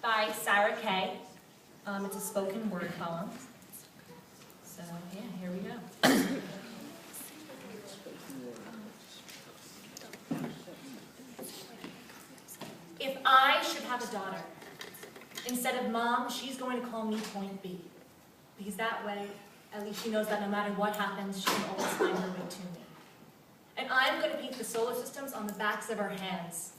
by Sarah Kay. It's a spoken word poem. So yeah, here we go. If I should have a daughter, instead of Mom, she's going to call me Point B. Because that way, at least she knows that no matter what happens, she can always find her way to me. And I'm going to paint the solar systems on the backs of her hands.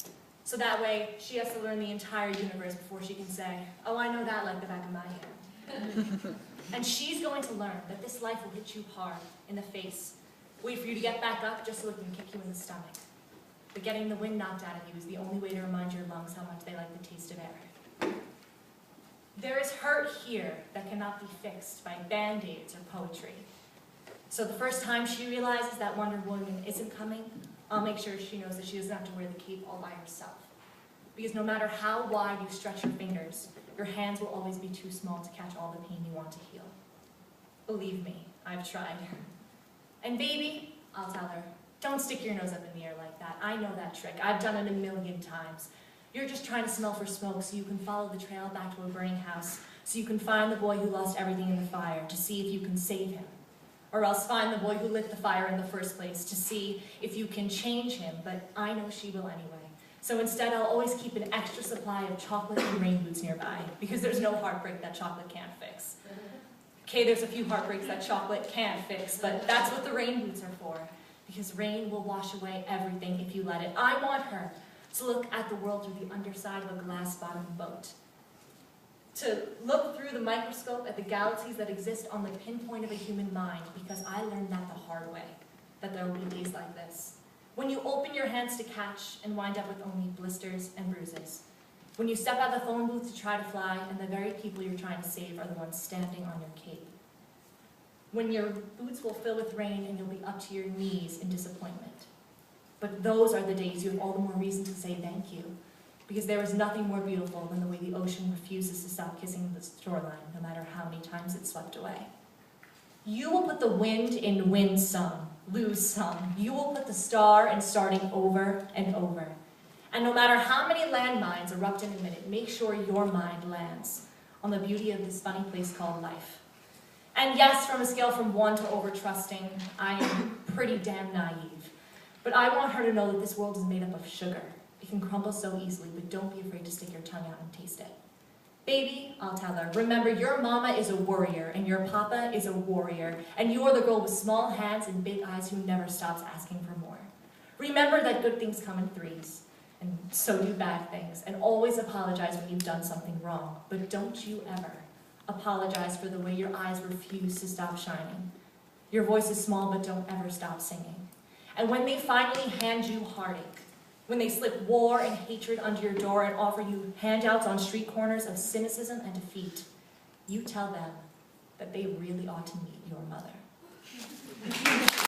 So that way, she has to learn the entire universe before she can say, oh, I know that like the back of my hand. And she's going to learn that this life will hit you hard in the face, wait for you to get back up just so it can kick you in the stomach. But getting the wind knocked out of you is the only way to remind your lungs how much they like the taste of air. There is hurt here that cannot be fixed by band-aids or poetry. So the first time she realizes that Wonder Woman isn't coming, I'll make sure she knows that she doesn't have to wear the cape all by herself. Because no matter how wide you stretch your fingers, your hands will always be too small to catch all the pain you want to heal. Believe me, I've tried. And baby, I'll tell her, don't stick your nose up in the air like that. I know that trick. I've done it a million times. You're just trying to smell for smoke so you can follow the trail back to a burning house, so you can find the boy who lost everything in the fire to see if you can save him. Or else find the boy who lit the fire in the first place to see if you can change him, but I know she will anyway. So instead, I'll always keep an extra supply of chocolate and rain boots nearby, because there's no heartbreak that chocolate can't fix. Okay, there's a few heartbreaks that chocolate can't fix, but that's what the rain boots are for, because rain will wash away everything if you let it. I want her to look at the world through the underside of a glass-bottomed boat, to look through the microscope at the galaxies that exist on the pinpoint of a human mind, because I learned that the hard way, that there will be days like this. When you open your hands to catch and wind up with only blisters and bruises. When you step out of the phone booth to try to fly, and the very people you're trying to save are the ones standing on your cape. When your boots will fill with rain and you'll be up to your knees in disappointment. But those are the days you have all the more reason to say thank you, because there is nothing more beautiful than the way the ocean refuses to stop kissing the shoreline, no matter how many times it's swept away. You will put the wind in win some, lose some. You will put the star in starting over and over. And no matter how many landmines erupt in a minute, make sure your mind lands on the beauty of this funny place called life. And yes, from a scale from 1 to over-trusting, I am pretty damn naive. But I want her to know that this world is made up of sugar. It can crumble so easily, but don't be afraid to stick your tongue out and taste it. Baby, I'll tell her, remember your mama is a warrior, and your papa is a warrior, and you are the girl with small hands and big eyes who never stops asking for more. Remember that good things come in threes, and so do bad things, and always apologize when you've done something wrong, but don't you ever apologize for the way your eyes refuse to stop shining. Your voice is small, but don't ever stop singing. And when they finally hand you heartache, when they slip war and hatred under your door and offer you handouts on street corners of cynicism and defeat, you tell them that they really ought to meet your mother.